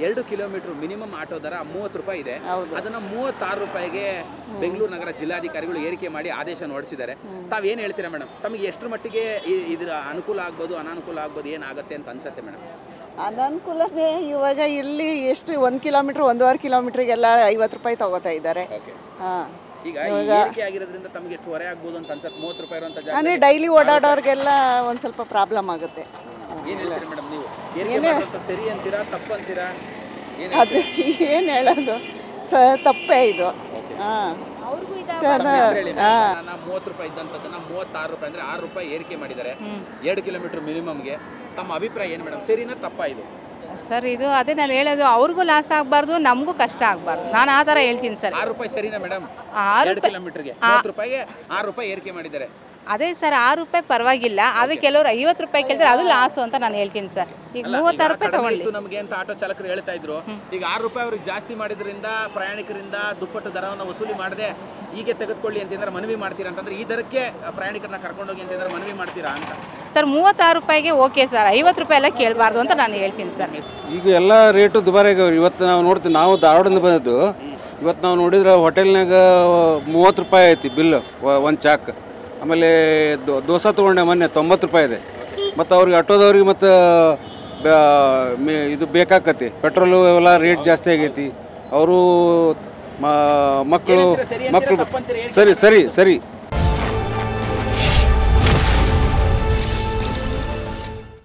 2 kilometre minimum auto ದರ 30 ರೂಪಾಯಿ ಇದೆ. ಅದನ್ನ 36 ರೂಪಾಯಿಗೆ ಬೆಂಗಳೂರು ನಗರ ಜಿಲ್ಲಾಧಿಕಾರಿಗಳು ಏರಿಕೆ ಮಾಡಿ ಆದೇಶ ಹೊರಡಿಸಿದ್ದಾರೆ. ತಾವೇನು ಹೇಳ್ತೀರಾ ಮೇಡಮ್? ತಮಗೆ ಎಷ್ಟರ ಮಟ್ಟಿಗೆ ಇದರ ಅನುಕೂಲ ಆಗ್ಬೋದು, ಅನಾನುಕೂಲ ಆಗ್ಬೋದು, ಏನಾಗುತ್ತೆ ಅಂತ ಅನ್ಸುತ್ತೆ ಮೇಡಮ್? ಅನಾನುಕೂಲನೇ. ಇವಾಗ ಇಲ್ಲಿ ಎಷ್ಟು 1 ಕಿಲೋಮೀಟರ್ 1.5 ಕಿಲೋಮೀಟರ್ಗೆಲ್ಲ 50 ರೂಪಾಯಿ ತಗೋತಾ ಇದ್ದಾರೆ. ಈಗ ಏರಿಕೆ ಆಗಿರೋದ್ರಿಂದ ತಮಗೆ ಎಷ್ಟು ಹೊರೆ ಆಗ್ಬೋದು ಅಂತ ಅನ್ಸುತ್ತೆ? 30 ರೂಪಾಯಿ ಇರುವಂತ ಜಾಗ ಅಂದರೆ ಡೈಲಿ ಓಡಾಡೋರಿಗೆಲ್ಲ ಒಂದು ಸ್ವಲ್ಪ ಪ್ರಾಬ್ಲಮ್ ಆಗುತ್ತೆ. ಏನು ಹೇಳ್ತೀರಾ ಮೇಡಮ್ ನೀವು? ಏರಿಕೆ ಮಾಡೋದು ಸರಿ ಅಂತೀರಾ, ತಪ್ಪು ಅಂತೀರಾ? ಅದು ಏನು ಹೇಳೋದು, ತಪ್ಪೇ ಇದು. 30 ರೂಪಾಯಿ ಇದ್ದಂಥದ್ದನ್ನ 36 ರೂಪಾಯಿ ಅಂದ್ರೆ 6 ರೂಪಾಯಿ ಏರಿಕೆ ಮಾಡಿದ್ದಾರೆ 2 ಕಿಲೋಮೀಟರ್ ಮಿನಿಮಮ್ಗೆ. ತಮ್ಮ ಅಭಿಪ್ರಾಯ ಏನು ಮೇಡಮ್? ಸರಿನಾ ತಪ್ಪಾ ಇದು? ಸರ್ ಇದು ಅದೇ ನಾನು ಹೇಳೋದು, ಅವ್ರಿಗೂ ಲಾಸ್ ಆಗಬಾರ್ದು, ನಮಗೂ ಕಷ್ಟ ಆಗಬಾರ್ದು. ನಾನು ಆ ಥರ ಹೇಳ್ತೀನಿ ಸರ್. 6 ರೂಪಾಯಿ ಸರಿನಾ ಮೇಡಮ್? 2 ಕಿಲೋಮೀಟರ್ಗೆ 30 ರೂಪಾಯಿಗೆ 6 ರೂಪಾಯಿ ಏರಿಕೆ ಮಾಡಿದ್ದಾರೆ. ಅದೇ ಸರ್ 6 ರೂಪಾಯಿ ಪರವಾಗಿಲ್ಲ, ಆದರೆ ಕೆಲವರು 50 ರೂಪಾಯಿ ಕೇಳಿದ್ರೆ ಅದು ಲಾಸು ಅಂತ ನಾನು ಹೇಳ್ತೀನಿ ಸರ್. ಈಗ 36 ರೂಪಾಯಿ ತಗೊಳ್ಳಿ ನಮಗೆ ಅಂತ ಆಟೋ ಚಾಲಕರು ಹೇಳ್ತಾ ಇದ್ರು. ಈಗ 6 ರೂಪಾಯಿ ಅವ್ರಿಗೆ ಜಾಸ್ತಿ ಮಾಡಿದ್ರಿಂದ ಪ್ರಯಾಣಿಕರಿಂದ ದುಪ್ಪಟ್ಟು ದರವನ್ನು ವಸೂಲಿ ಮಾಡದೆ ಹೀಗೆ ತೆಗೆದುಕೊಳ್ಳಿ ಅಂತಂದ್ರೆ ಮನವಿ ಮಾಡ್ತೀರಾ ಅಂತಂದ್ರೆ ಈ ದರಕ್ಕೆ ಪ್ರಯಾಣಿಕರನ್ನ ಕರ್ಕೊಂಡೋಗಿ ಅಂತಂದ್ರೆ ಮನವಿ ಮಾಡ್ತೀರಾ ಅಂತ? ಸರ್ 36 ರೂಪಾಯಿಗೆ ಓಕೆ ಸರ್, 50 ರೂಪಾಯಿ ಎಲ್ಲ ಕೇಳಬಾರ್ದು ಅಂತ ನಾನು ಹೇಳ್ತೀನಿ ಸರ್. ಈಗ ಎಲ್ಲ ರೇಟು ದುಬಾರಿ ಆಗ್ಯಾವ. ಇವತ್ತು ನಾವು ನೋಡ್ತೀವಿ, ನಾವು ಧಾರವಾಡದಿಂದ ಬಂದದ್ದು. ಇವತ್ತು ನಾವು ನೋಡಿದ್ರೆ ಹೋಟೆಲ್ನಾಗ 30 ರೂಪಾಯಿ ಐತಿ ಬಿಲ್ ಒಂದು ಚಾಕ್. ಆಮೇಲೆ ದೋಸೆ ತೊಗೊಂಡೆ ಮೊನ್ನೆ 90 ರೂಪಾಯಿ ಇದೆ. ಮತ್ತು ಅವ್ರಿಗೆ ಆಟೋದವ್ರಿಗೆ ಮತ್ತು ಇದು ಬೇಕಾಕತಿ, ಪೆಟ್ರೋಲು ಎಲ್ಲ ರೇಟ್ ಜಾಸ್ತಿ ಆಗೈತಿ. ಅವರು ಮಕ್ಕಳು ಸರಿ ಸರಿ ಸರಿ